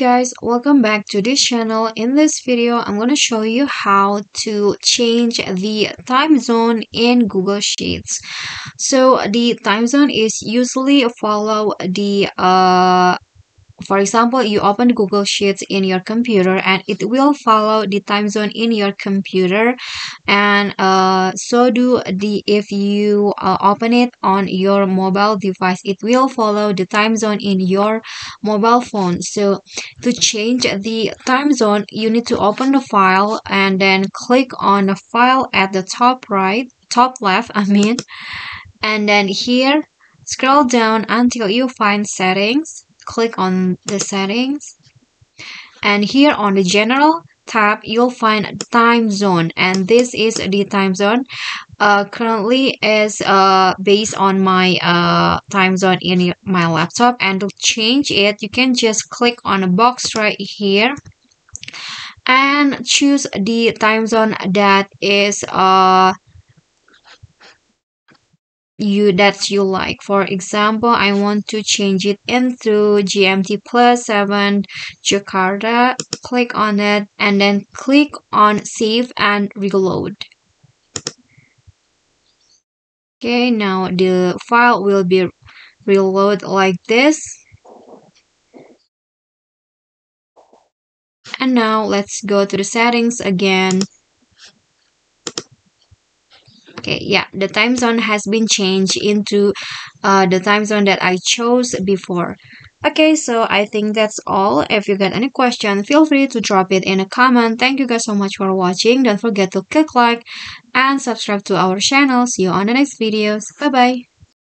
guys, welcome back to this channel. In this video, I'm going to show you how to change the time zone in Google Sheets. So the time zone is usually follow the for example, you open Google Sheets in your computer and it will follow the time zone in your computer, and so do the if you open it on your mobile device, it will follow the time zone in your mobile phone. So to change the time zone, you need to open the file and then click on the file at the top left, and then here scroll down until you find settings. Click on the settings, and here on the general tab you'll find time zone, and this is the time zone currently is based on my time zone in my laptop. And to change it, you can just click on a box right here and choose the time zone that is you like. For example, I want to change it into GMT plus 7 Jakarta. Click on it and then click on save and reload. Okay, now the file will be reload like this. And now let's go to the settings again. Okay, yeah, the time zone has been changed into the time zone that I chose before. Okay, so I think that's all. If you got any question, feel free to drop it in a comment. Thank you guys so much for watching. Don't forget to click like and subscribe to our channel. See you on the next videos. Bye bye.